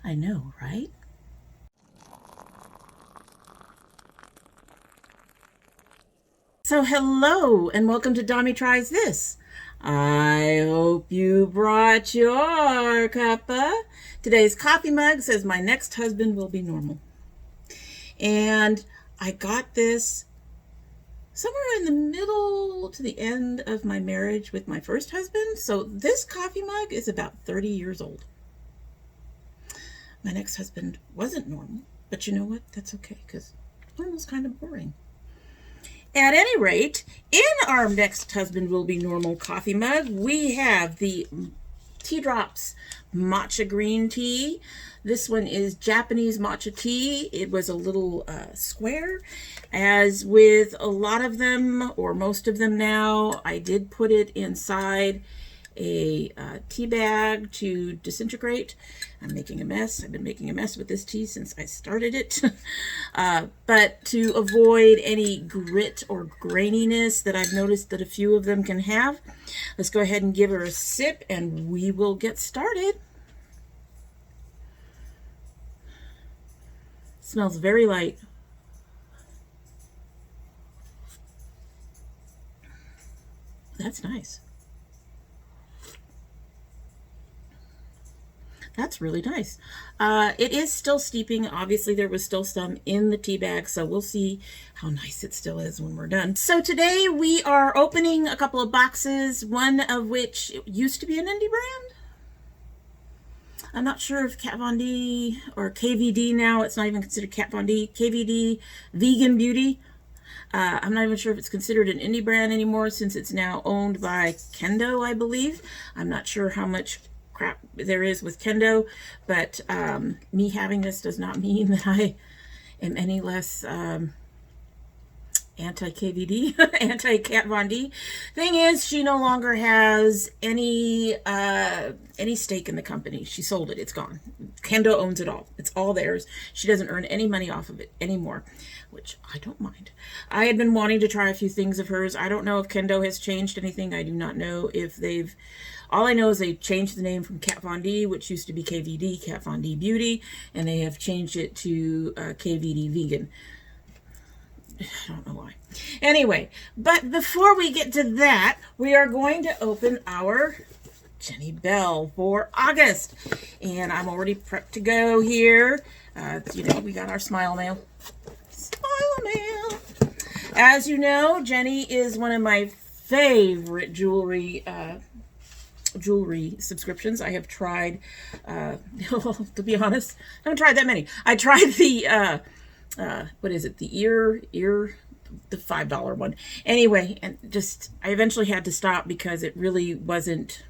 I know, right? So hello and welcome to Domi Tries This. I hope you brought your cuppa. Today's coffee mug says my next husband will be normal. And I got this somewhere in the middle to the end of my marriage with my first husband. So this coffee mug is about 30 years old. My next husband wasn't normal, but you know what? That's okay because normal's kind of boring. At any rate, in our next husband will be normal coffee mug, we have the TeaDrops matcha green tea. This one is Japanese matcha tea. It was a little square. As with a lot of them, or most of them now, I did put it inside a tea bag to disintegrate. I'm making a mess. I've been making a mess with this tea since I started it. But to avoid any grit or graininess that I've noticed that a few of them can have, let's go ahead and give her a sip and we will get started. It smells very light. That's nice. That's really nice. It is still steeping. Obviously, there was still some in the tea bag, so we'll see how nice it still is when we're done. So today we are opening a couple of boxes, one of which used to be an indie brand. I'm not sure if Kat Von D or KVD now. It's not even considered Kat Von D. KVD Vegan Beauty. I'm not even sure if it's considered an indie brand anymore since it's now owned by Kendo, I believe. I'm not sure how much crap there is with Kendo, but me having this does not mean that I am any less anti-KVD, anti-Kat Von D. Thing is, she no longer has any stake in the company. She sold it. It's gone. Kendo owns it all. It's all theirs. She doesn't earn any money off of it anymore, which I don't mind. I had been wanting to try a few things of hers. I don't know if Kendo has changed anything. I do not know if they've... All I know is they changed the name from Kat Von D, which used to be KVD, Kat Von D Beauty, and they have changed it to KVD Vegan. I don't know why. Anyway, but before we get to that, we are going to open our JennyBelle for August. And I'm already prepped to go here. You know, we got our smile mail. Smile mail. As you know, Jenny is one of my favorite jewelry subscriptions. I have tried, to be honest, I haven't tried that many. I tried the, what is it? The the $5 one. Anyway, and just, I eventually had to stop because it really wasn't,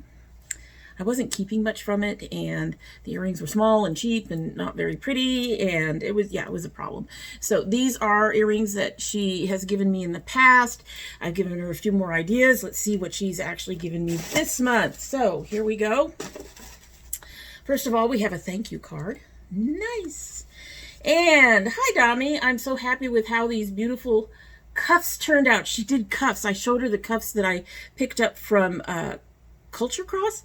I wasn't keeping much from it, and the earrings were small and cheap and not very pretty, and it was, yeah, it was a problem. So these are earrings that she has given me in the past. I've given her a few more ideas. Let's see what she's actually given me this month. So here we go. First of all, we have a thank you card. Nice. And hi, Domi. I'm so happy with how these beautiful cuffs turned out. She did cuffs. I showed her the cuffs that I picked up from Culture Cross.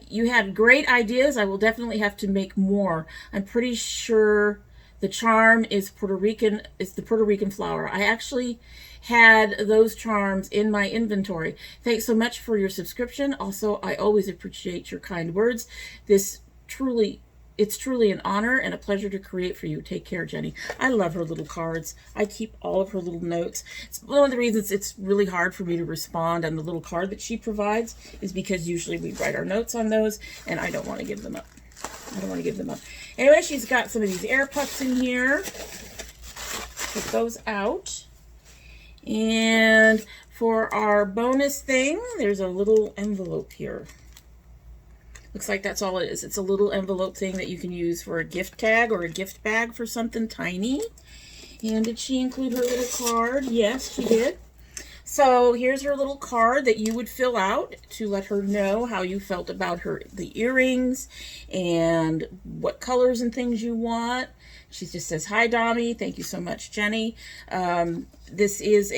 You had great ideas. I will definitely have to make more. I'm pretty sure the charm is Puerto Rican. It's the Puerto Rican flower. I actually had those charms in my inventory. Thanks so much for your subscription. Also, I always appreciate your kind words. It's truly an honor and a pleasure to create for you. Take care, Jenny. I love her little cards. I keep all of her little notes. It's one of the reasons it's really hard for me to respond on the little card that she provides is because usually we write our notes on those, and I don't want to give them up. I don't want to give them up. Anyway, she's got some of these air puffs in here. Put those out. And for our bonus thing, there's a little envelope here. Looks like that's all it is. It's a little envelope thing that you can use for a gift tag or a gift bag for something tiny. And did she include her little card? Yes, she did. So here's her little card that you would fill out to let her know how you felt about the earrings and what colors and things you want. She just says, "Hi, Dommy. Thank you so much, Jenny." This is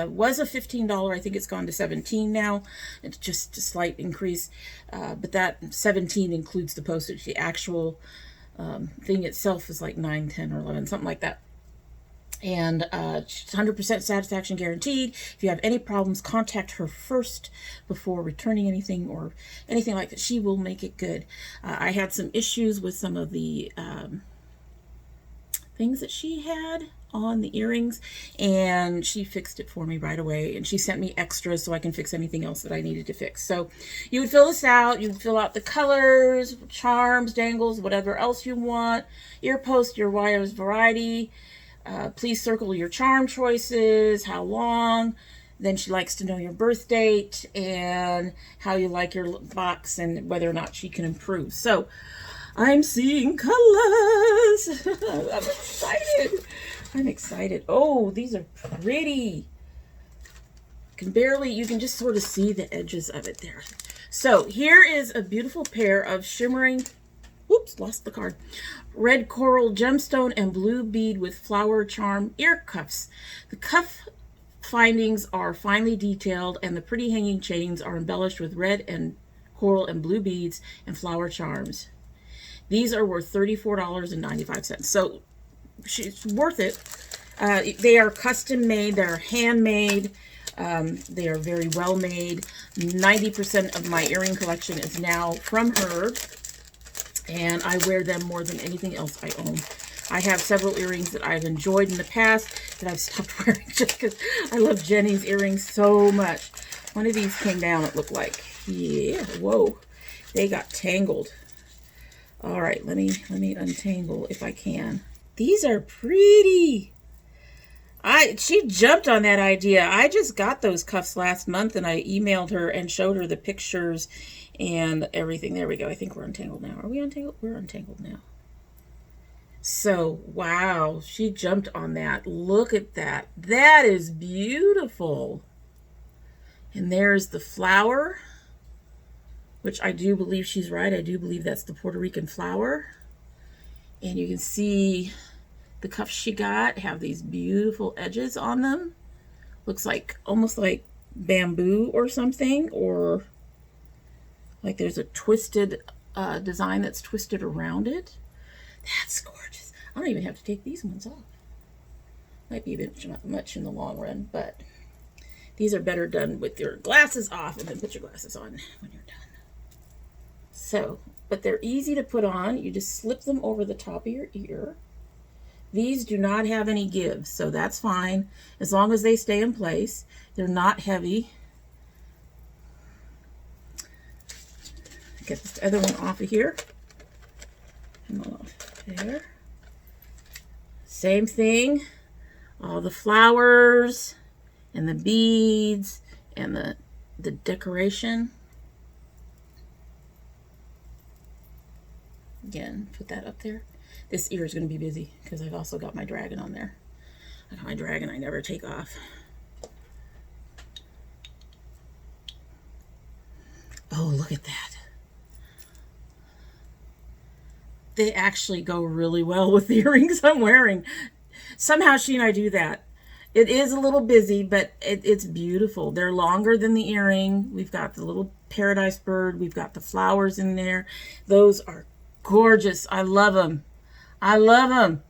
was a $15. I think it's gone to $17 now. It's just a slight increase, but that $17 includes the postage. The actual thing itself is like $9, $10, or $11, something like that. And 100% satisfaction guaranteed. If you have any problems, contact her first before returning anything or anything like that. She will make it good. I had some issues with some of the things that she had on the earrings, and she fixed it for me right away, and she sent me extras so I can fix anything else that I needed to fix. So you would fill this out. You would fill out the colors, charms, dangles, whatever else you want, ear post, your wires variety. Please circle your charm choices, how long. Then she likes to know your birth date and how you like your box and whether or not she can improve. So I'm seeing colors. I'm excited. I'm excited. Oh, these are pretty. You can just sort of see the edges of it there. So here is a beautiful pair of shimmering, whoops, lost the card, red coral gemstone and blue bead with flower charm ear cuffs. The cuff findings are finely detailed, and the pretty hanging chains are embellished with red and coral and blue beads and flower charms. These are worth $34.95. So she's worth it. They are custom made. They're handmade. They are very well made. 90% of my earring collection is now from her, and I wear them more than anything else I own. I have several earrings that I've enjoyed in the past that I've stopped wearing just because I love Jenny's earrings so much. One of these came down, it looked like. Yeah, whoa. They got tangled. All right, let me untangle if I can. These are pretty. She jumped on that idea. I just got those cuffs last month, and I emailed her and showed her the pictures and everything. There we go. I think we're untangled now. Are we untangled? We're untangled now. So, wow, she jumped on that. Look at that. That is beautiful. And there's the flower, which I do believe she's right. I do believe that's the Puerto Rican flower. And you can see the cuffs she got have these beautiful edges on them. Looks like almost like bamboo or something, or like there's a twisted design that's twisted around it. That's gorgeous. I don't even have to take these ones off. Might be a bit much in the long run, but these are better done with your glasses off and then put your glasses on when you're done. So, but they're easy to put on. You just slip them over the top of your ear. These do not have any give, so that's fine as long as they stay in place. They're not heavy. Get this other one off of here. Come on off there. Same thing. All the flowers and the beads and the decoration. Again, put that up there. This ear is going to be busy because I've also got my dragon on there. I got my dragon I never take off. Oh, look at that. They actually go really well with the earrings I'm wearing. Somehow she and I do that. It is a little busy, but it's beautiful. They're longer than the earring. We've got the little paradise bird. We've got the flowers in there. Those are gorgeous. I love them. I love them.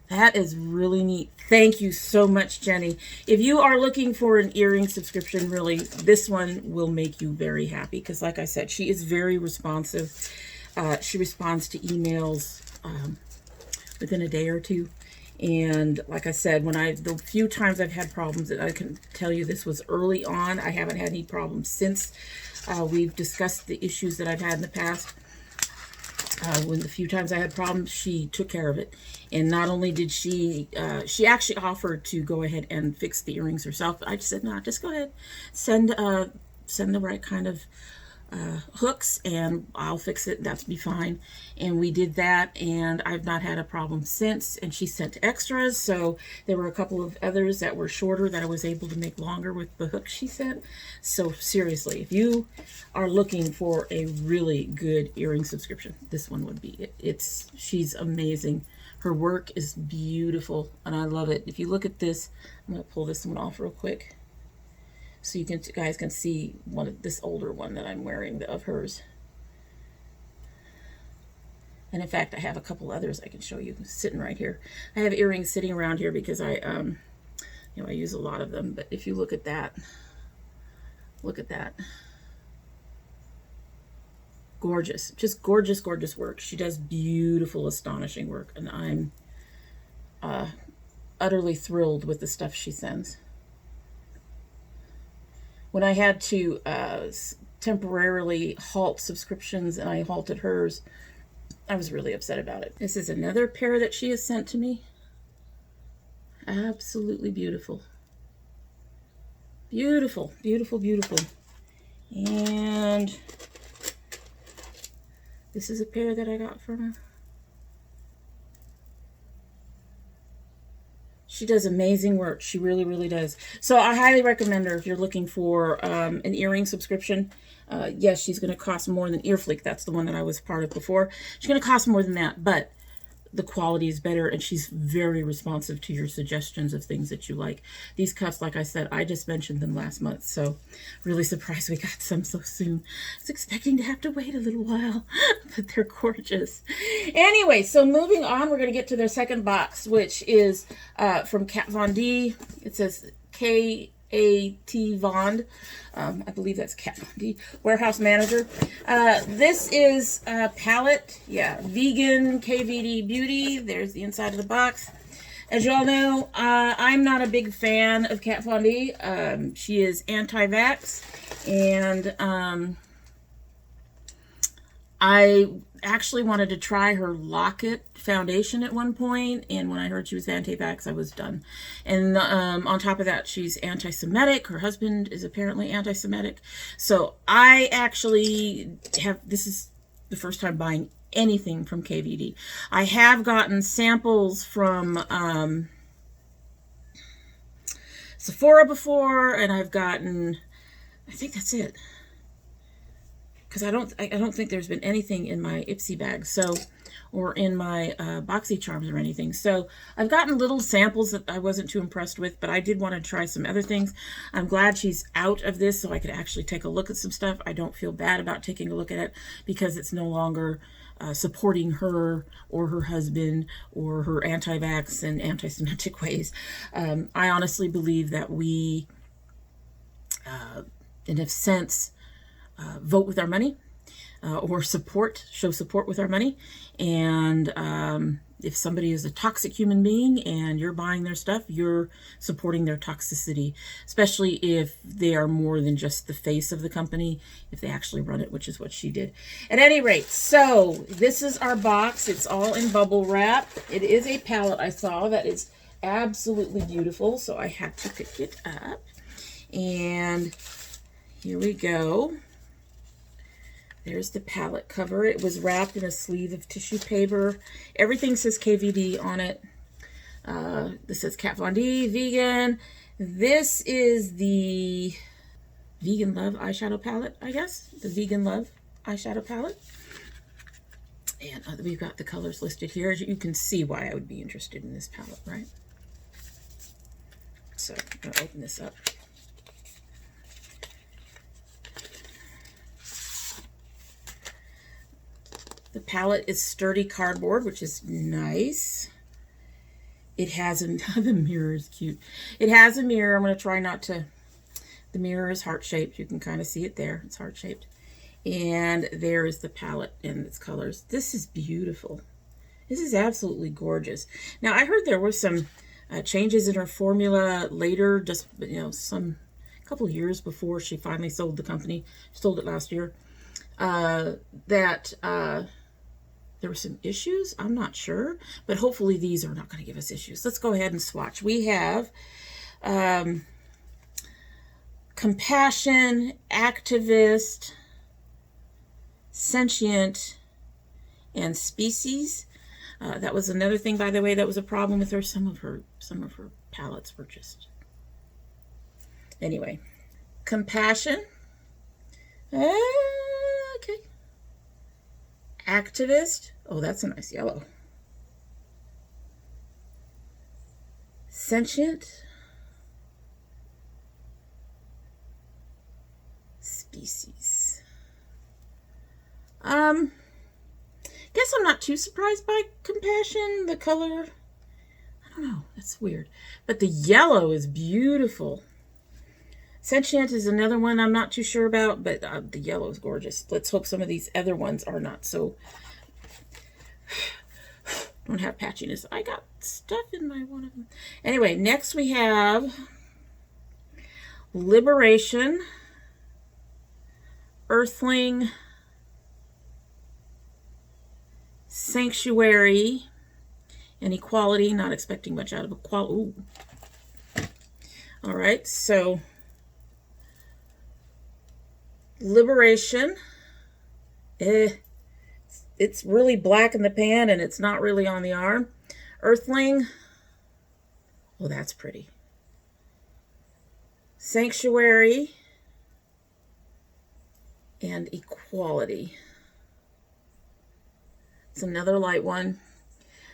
That is really neat. Thank you so much, Jenny. If you are looking for an earring subscription, really, this one will make you very happy because, like I said, she is very responsive. She responds to emails within a day or two. And like I said, the few times I've had problems, that I can tell you this was early on. I haven't had any problems since. We've discussed the issues that I've had in the past. When the few times I had problems, she took care of it. And not only did she actually offered to go ahead and fix the earrings herself. I just said, no, just go ahead. Send the right kind of hooks, and I'll fix it. That's be fine. And we did that, and I've not had a problem since. And she sent extras, so there were a couple of others that were shorter that I was able to make longer with the hooks she sent. So seriously, if you are looking for a really good earring subscription, this one would be it. She's amazing. Her work is beautiful, and I love it. If you look at this, I'm going to pull this one off real quick so you guys can see this older one that I'm wearing of hers. And in fact, I have a couple others I can show you sitting right here. I have earrings sitting around here because I use a lot of them. But if you look at that, look at that. Gorgeous, just gorgeous, gorgeous work. She does beautiful, astonishing work, and I'm utterly thrilled with the stuff she sends. When I had to temporarily halt subscriptions and I halted hers, I was really upset about it. This is another pair that she has sent to me. Absolutely beautiful. Beautiful, beautiful, beautiful. And this is a pair that I got from her. She does amazing work. She really, really does. So I highly recommend her if you're looking for an earring subscription. Yes, she's going to cost more than Earfleek. That's the one that I was part of before. She's going to cost more than that, but the quality is better, and she's very responsive to your suggestions of things that you like. These cuffs, like I said, I just mentioned them last month, so really surprised we got some so soon. I was expecting to have to wait a little while, but they're gorgeous. Anyway, so moving on, we're going to get to their second box, which is from Kat Von D. It says K-A-T Von. I believe that's Kat Von D, warehouse manager. This is a palette, vegan KVD Beauty. There's the inside of the box. As y'all know, I'm not a big fan of Kat Von D. She is anti-vax, and I actually wanted to try her Locket foundation at one point, and when I heard she was anti-vax, I was done. And on top of that, she's anti-Semitic. Her husband is apparently anti-Semitic. So I actually this is the first time buying anything from KVD. I have gotten samples from Sephora before, and I've gotten, I think that's it. Because I don't think there's been anything in my Ipsy bag, so, or in my BoxyCharms or anything. So I've gotten little samples that I wasn't too impressed with, but I did want to try some other things. I'm glad she's out of this so I could actually take a look at some stuff. I don't feel bad about taking a look at it because it's no longer supporting her or her husband or her anti-vax and anti-Semitic ways. I honestly believe that we, in a sense, vote with our money, or show support with our money. And if somebody is a toxic human being and you're buying their stuff, you're supporting their toxicity, especially if they are more than just the face of the company, if they actually run it, which is what she did. At any rate, so this is our box. It's all in bubble wrap. It is a palette I saw that is absolutely beautiful, so I had to pick it up. And here we go. There's the palette cover. It was wrapped in a sleeve of tissue paper. Everything says KVD on it. This says Kat Von D, vegan. This is the Vegan Love eyeshadow palette, I guess. The Vegan Love eyeshadow palette. And we've got the colors listed here. As you can see why I would be interested in this palette, right? So I'm going to open this up. The palette is sturdy cardboard, which is nice. It has the mirror is cute. It has a mirror. I'm going to try not to. The mirror is heart-shaped. You can kind of see it there. It's heart-shaped. And there is the palette and its colors. This is beautiful. This is absolutely gorgeous. Now, I heard there were some changes in her formula later, just, a couple of years before she finally sold the company. She sold it last year. There were some issues. I'm not sure, but hopefully these are not going to give us issues. Let's go ahead and swatch. We have Compassion, Activist, Sentient, and Species. That was another thing, by the way, that was a problem with her. Some of her palettes were just... Anyway. Compassion. Okay. Activist. Oh, that's a nice yellow. Sentient. Species. Guess I'm not too surprised by Compassion. The color, I don't know, that's weird. But the yellow is beautiful. Sentient is another one I'm not too sure about, but the yellow is gorgeous. Let's hope some of these other ones are not so... don't have patchiness. I got stuff in my one of them. Anyway, next we have Liberation, Earthling, Sanctuary, and Equality. Not expecting much out of Equality. Ooh. All right, so Liberation. It's really black in the pan and it's not really on the arm. Earthling. Oh, that's pretty. Sanctuary. And Equality. It's another light one.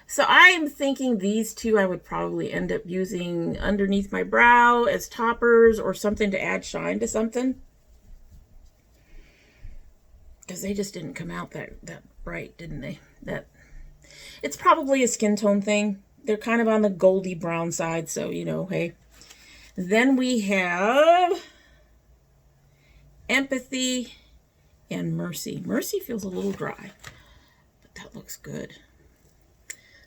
So I'm thinking these two I would probably end up using underneath my brow as toppers or something to add shine to something. Because they just didn't come out that bright, didn't they? It's probably a skin tone thing. They're kind of on the goldy brown side, so, you know, hey. Then we have Empathy and Mercy. Mercy feels a little dry, but that looks good.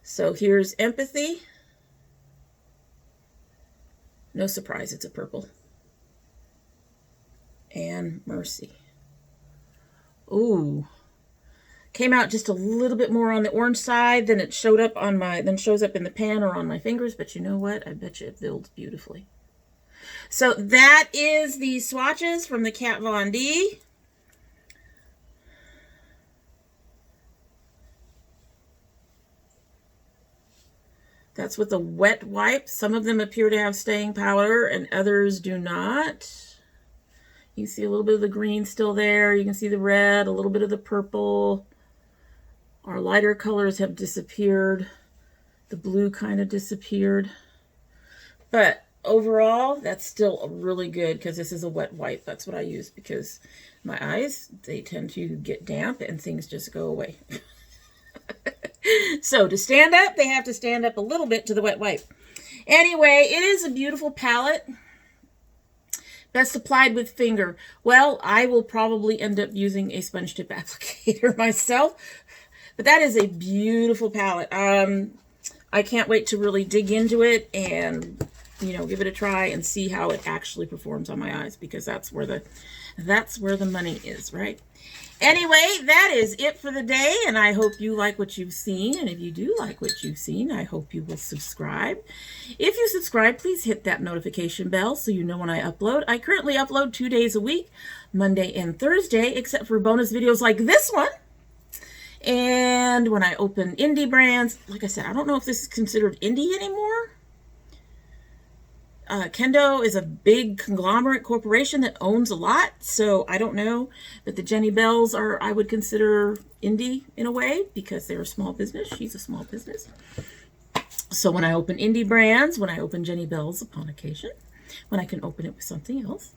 So here's Empathy. No surprise, it's a purple. And Mercy. Ooh. Came out just a little bit more on the orange side than it showed up on my, then shows up in the pan or on my fingers, but you know what? I bet you it builds beautifully. So that is the swatches from the Kat Von D. That's with a wet wipe. Some of them appear to have staying power and others do not. You can see a little bit of the green still there. You can see the red, a little bit of the purple. Our lighter colors have disappeared. The blue kind of disappeared. But overall, that's still really good because this is a wet wipe. That's what I use because my eyes, they tend to get damp and things just go away. So to stand up, they have to stand up a little bit to the wet wipe. Anyway, it is a beautiful palette. Best applied with finger. Well, I will probably end up using a sponge tip applicator myself. But that is a beautiful palette. I can't wait to really dig into it and, you know, give it a try and see how it actually performs on my eyes because that's where the money is, right? Anyway, that is it for the day, and I hope you like what you've seen. And if you do like what you've seen, I hope you will subscribe. If you subscribe, please hit that notification bell so you know when I upload. I currently upload 2 days a week, Monday and Thursday, except for bonus videos like this one. And when I open indie brands, like I said, I don't know if this is considered indie anymore. Kendo is a big conglomerate corporation that owns a lot, so I don't know. But the JennyBelles are, I would consider indie in a way because they're a small business. She's a small business. So when I open indie brands, when I open JennyBelles upon occasion, when I can open it with something else.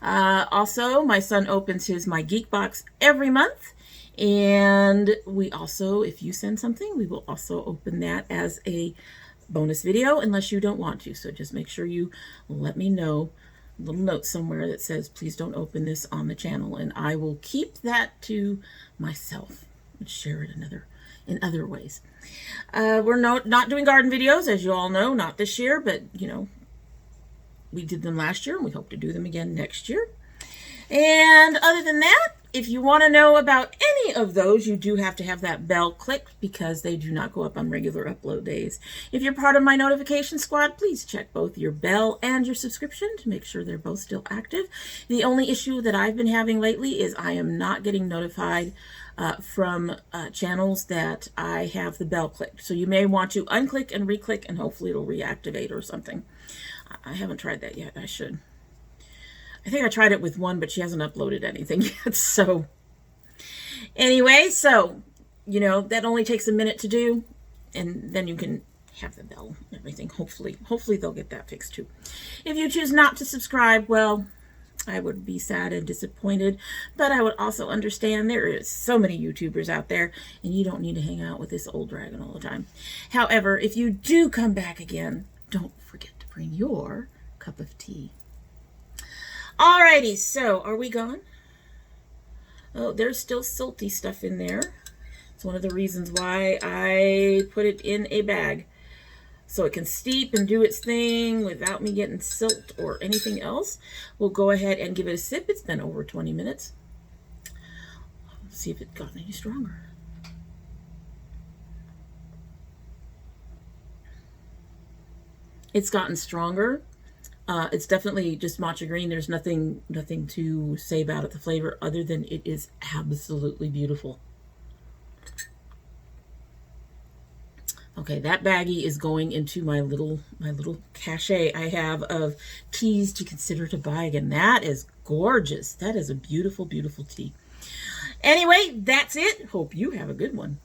Also, my son opens his My Geek Box every month. And we also, if you send something, we will also open that as a bonus video unless you don't want to. So just make sure you let me know, a little note somewhere that says please don't open this on the channel, and I will keep that to myself and share it in other ways. We're not doing garden videos, as you all know, not this year, but you know, we did them last year and we hope to do them again next year. And other than that, if you want to know about any of those, you do have to have that bell clicked because they do not go up on regular upload days. If you're part of my notification squad, please check both your bell and your subscription to make sure they're both still active. The only issue that I've been having lately is I am not getting notified from channels that I have the bell clicked. So you may want to unclick and re-click and hopefully it'll reactivate or something. I haven't tried that yet. I should. I think I tried it with one, but she hasn't uploaded anything yet. So anyway, so, you know, that only takes a minute to do. And then you can have the bell and everything. Hopefully they'll get that fixed too. If you choose not to subscribe, well, I would be sad and disappointed. But I would also understand there is so many YouTubers out there. And you don't need to hang out with this old dragon all the time. However, if you do come back again, don't forget to bring your cup of tea. Alrighty, so are we gone? Oh, there's still silty stuff in there. It's one of the reasons why I put it in a bag. So it can steep and do its thing without me getting silt or anything else. We'll go ahead and give it a sip. It's been over 20 minutes. Let's see if it got any stronger. It's gotten stronger. It's definitely just matcha green. There's nothing to say about it, the flavor, other than it is absolutely beautiful. Okay, that baggie is going into my little cache I have of teas to consider to buy again. That is gorgeous. That is a beautiful, beautiful tea. Anyway, that's it. Hope you have a good one.